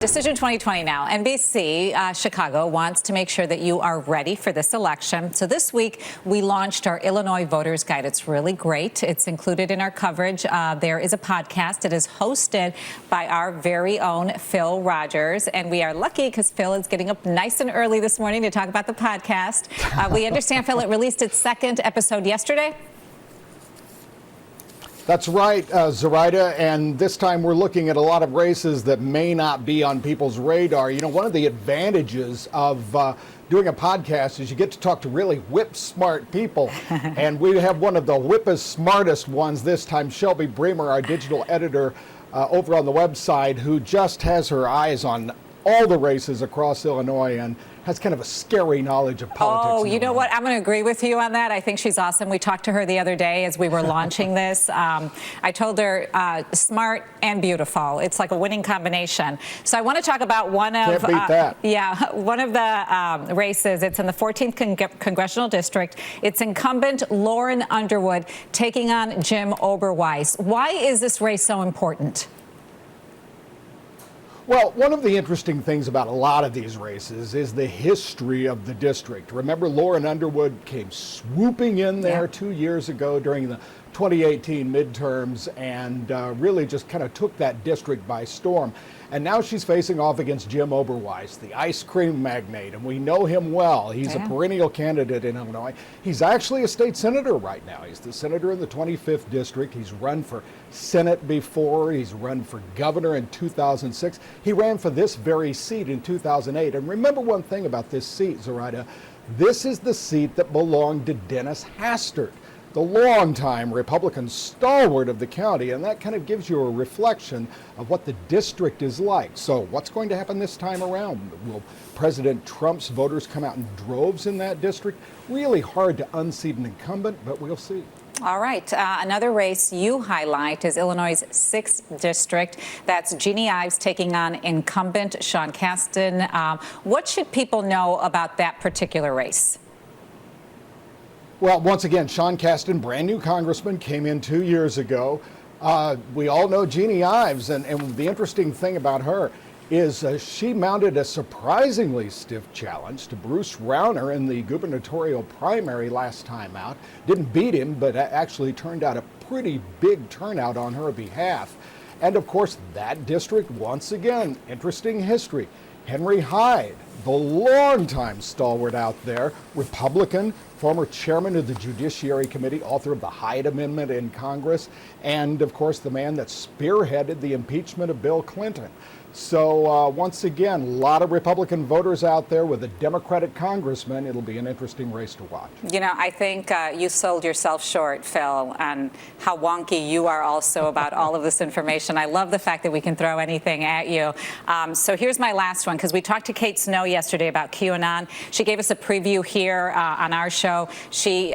Decision 2020 now. NBC Chicago wants to make sure that you are ready for this election. So this week, we launched our Illinois Voters Guide. It's really great. It's included in our coverage. There is a podcast. It is hosted by our very own Phil Rogers. And we are lucky because Phil is getting up nice and early this morning to talk about the podcast. We understand, Phil, it released its second episode yesterday. That's right, Zoraida, and this time we're looking at a lot of races that may not be on people's radar. You know, one of the advantages of doing a podcast is you get to talk to really whip-smart people, and we have one of the whippest-smartest ones this time, Shelby Bremer, our digital editor over on the website, who just has her eyes on all the races across Illinois and has kind of a scary knowledge of politics. Oh, you know what? I'm going to agree with you on that. I think she's awesome. We talked to her the other day as we were launching this. I told her smart and beautiful. It's like a winning combination. So I want to talk about one of Can't beat that. One of the races. It's in the 14th Congressional District. It's incumbent Lauren Underwood taking on Jim Oberweis. Why is this race so important? Well, one of the interesting things about a lot of these races is the history of the district. Remember, Lauren Underwood came swooping in there 2 years ago during the 2018 midterms and really just kind of took that district by storm. And now she's facing off against Jim Oberweis, the ice cream magnate, and we know him well. He's a perennial candidate in Illinois. He's actually a state senator right now. He's the senator in the 25th district. He's run for Senate before. He's run for governor in 2006. He ran for this very seat in 2008. And remember one thing about this seat, Zoraida. This is the seat that belonged to Dennis Hastert, the longtime Republican stalwart of the county, and that kind of gives you a reflection of what the district is like. So what's going to happen this time around? Will President Trump's voters come out in droves in that district? Really hard to unseat an incumbent, but we'll see. All right. Another race you highlight is Illinois' 6th district. That's Jeannie Ives taking on incumbent Sean Casten. What should people know about that particular race? Well, once again, Sean Casten, brand new congressman, came in 2 years ago. We all know Jeannie Ives, and the interesting thing about her is she mounted a surprisingly stiff challenge to Bruce Rauner in the gubernatorial primary last time out. Didn't beat him, but actually turned out a pretty big turnout on her behalf. And of course, that district, once again, interesting history. Henry Hyde, the longtime stalwart out there, Republican, former chairman of the Judiciary Committee, author of the Hyde Amendment in Congress, and of course the man that spearheaded the impeachment of Bill Clinton. So once again, a lot of Republican voters out there with a Democratic congressman. It'll be an interesting race to watch. You know, I think you sold yourself short, Phil, on how wonky you are also about all of this information. I love the fact that we can throw anything at you. So here's my last one, because we talked to Kate Snow yesterday about QAnon. She gave us a preview here on our show. She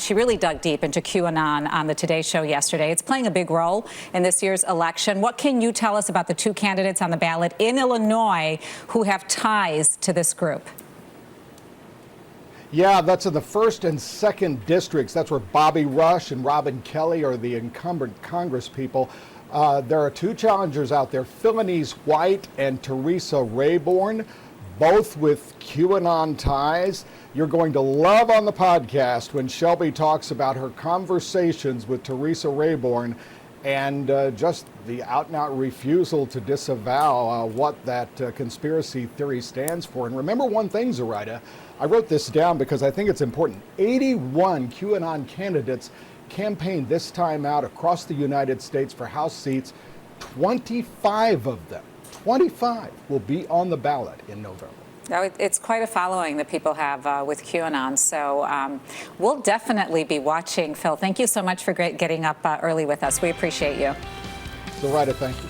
really dug deep into QAnon on the Today Show yesterday. It's playing a big role in this year's election. What can you tell us about the two candidates on the ballot in Illinois who have ties to this group? Yeah, that's in the 1st and 2nd districts. That's where Bobby Rush and Robin Kelly are the incumbent Congress people. There are two challengers out there, Philonise White and Teresa Rayborn, both with QAnon ties. You're going to love on the podcast when Shelby talks about her conversations with Teresa Rayborn and just the out-and-out refusal to disavow what that conspiracy theory stands for. And remember one thing, Zoraida, I wrote this down because I think it's important. 81 QAnon candidates campaigned this time out across the United States for House seats. 25 of them, 25, will be on the ballot in November. No, it's quite a following that people have with QAnon. So we'll definitely be watching. Phil, thank you so much for getting up early with us. We appreciate you. Zoraida, thank you.